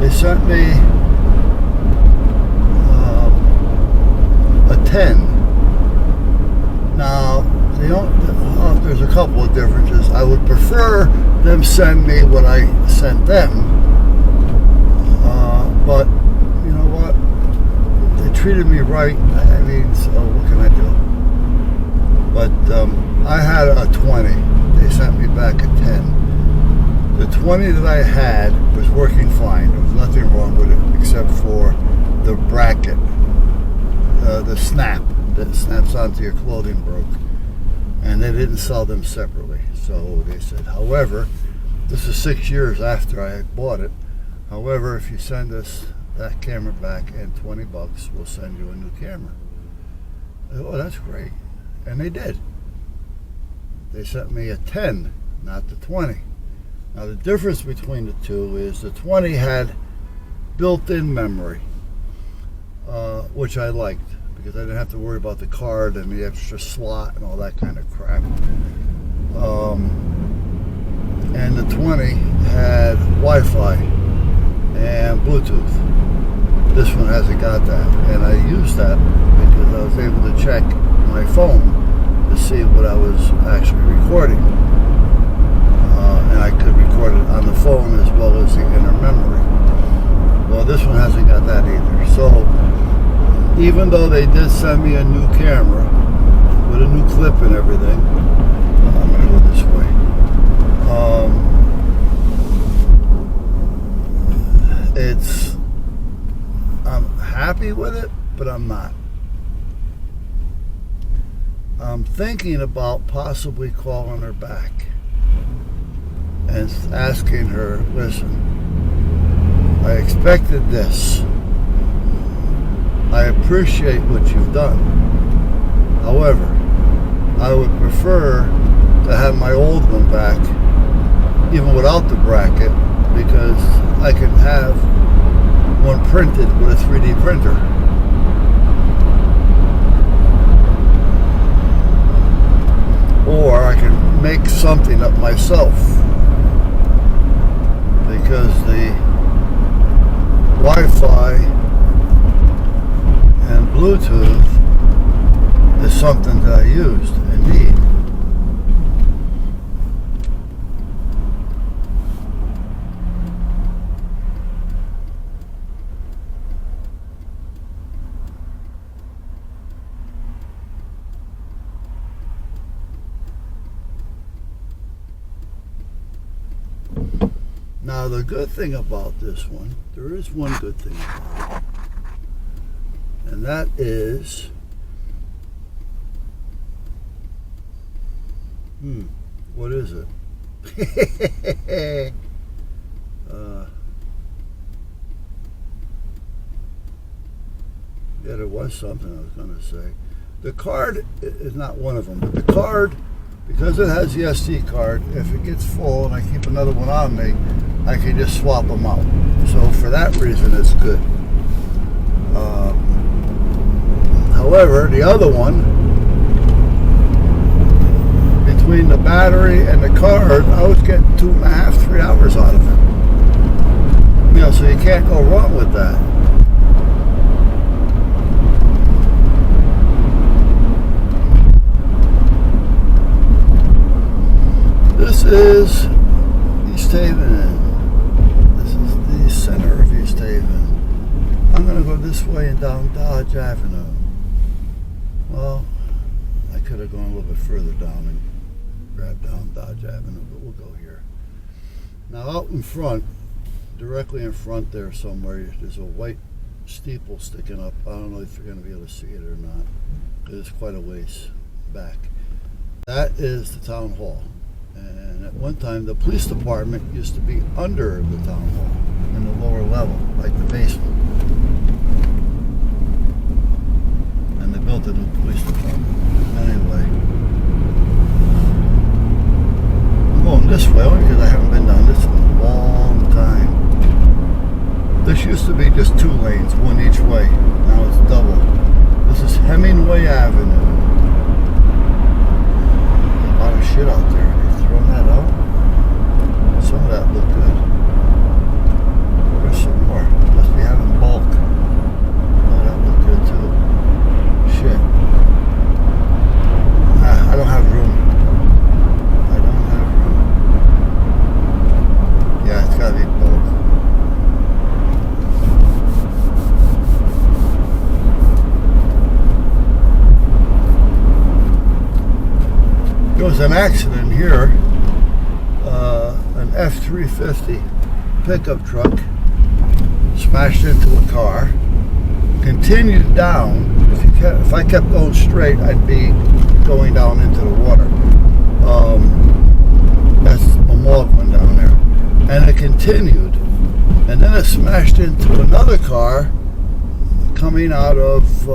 They sent me a 10. Now, there's a couple of differences. I would prefer them send me what I sent them. But, you know what? They treated me right. I mean, so what can I do? But I had a 20. They sent me back a 10. The 20 that I had was working fine. There was nothing wrong with it except for the bracket, the snap that snaps onto your clothing broke. And they didn't sell them separately. So they said, however, this is 6 years after I had bought it. However, if you send us that camera back and $20, we'll send you a new camera. Oh, that's great. And they did. They sent me a 10, not the 20. Now the difference between the two is the 20 had built-in memory, which I liked because I didn't have to worry about the card and the extra slot and all that kind of crap. And the 20 had Wi-Fi and Bluetooth. This one hasn't got that, and I used that because I was able to check my phone to see what I was actually recording. And I could record it on the phone as well as the inner memory. Well, this one hasn't got that either. So, even though they did send me a new camera with a new clip and everything, I'm going to go this way. I'm happy with it, but I'm not. I'm thinking about possibly calling her back and asking her, listen, I expected this. I appreciate what you've done. However, I would prefer to have my old one back, even without the bracket, because I can have one printed with a 3D printer. Or I can make something up myself, because the Wi-Fi and Bluetooth is something that I used and need. Now, the good thing about this one, there is one good thing about it, and that is, what is it? Yeah, there was something I was going to say. The card is not one of them, but the card, because it has the SD card, if it gets full and I keep another one on me, I can just swap them out. So for that reason, it's good. However, the other one, between the battery and the card, I was getting 2.5, 3 hours out of it. You know, so you can't go wrong with that. This is East Haven. This is the center of East Haven. I'm going to go this way and down Dodge Avenue. Well, I could have gone a little bit further down and grabbed down Dodge Avenue, but we'll go here. Now out in front, directly in front there somewhere, there's a white steeple sticking up. I don't know if you're going to be able to see it or not. It's quite a ways back. That is the town hall. And at one time, the police department used to be under the town hall in the lower level, like the basement. And they built a new police department. Anyway, I'm going this way only because I haven't been down this in a long time. This used to be just 2 lanes, one each way. Now it's double. This is Hemingway Avenue. A lot of shit out there. Throwing that out. Some of that looked good. There's some more. was an accident here. An F-350 pickup truck smashed into a car, continued down. If I kept going straight, I'd be going down into the water. That's Morgan down there. And it continued. And then it smashed into another car coming out of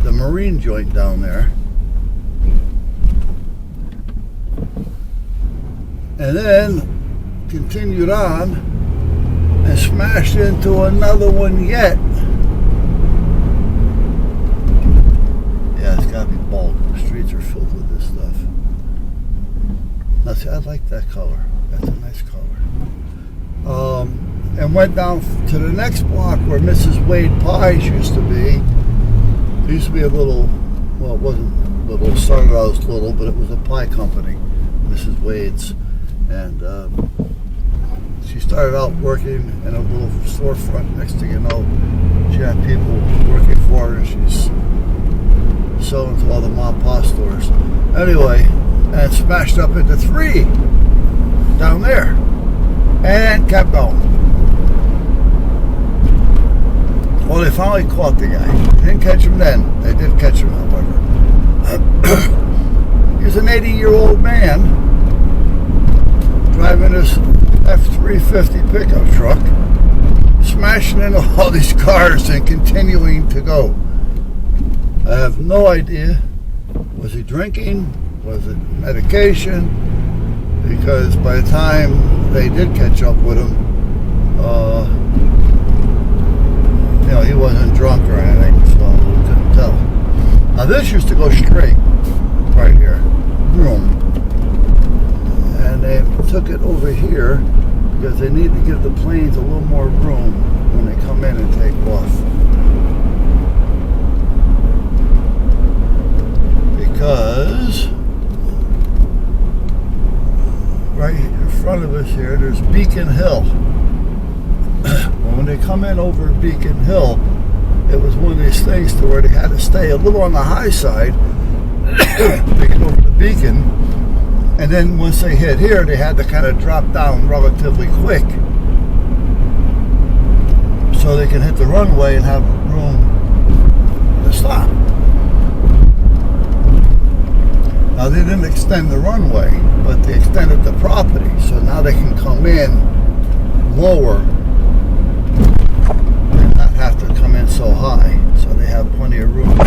the marine joint down there. And then continued on and smashed into another one yet. Yeah, it's gotta be bulk. The streets are filled with this stuff. Now see, I like that color. That's a nice color. And went down to the next block where Mrs. Wade Pies used to be. It used to be a little, well, it wasn't little, it started out as little, but it was a pie company, Mrs. Wade's. And she started out working in a little storefront. Next thing you know, she had people working for her, and she's selling to all the mom and pop stores. Anyway, and smashed up into 3 down there and kept going. Well, they finally caught the guy. They didn't catch him then. They did catch him, however. He was an 80-year-old man driving this F-350 pickup truck, smashing into all these cars and continuing to go. I have no idea. Was he drinking? Was it medication? Because by the time they did catch up with him, he wasn't drunk or anything, so we couldn't tell. Now this used to go straight right here, boom. And they took it over here because they need to give the planes a little more room when they come in and take off. Because right in front of us here, there's Beacon Hill. When they come in over Beacon Hill, it was one of these things to where they had to stay a little on the high side to get over the Beacon. And then once they hit here, they had to kind of drop down relatively quick so they can hit the runway and have room to stop. Now they didn't extend the runway, but they extended the property, so now they can come in lower and not have to come in so high, so they have plenty of room.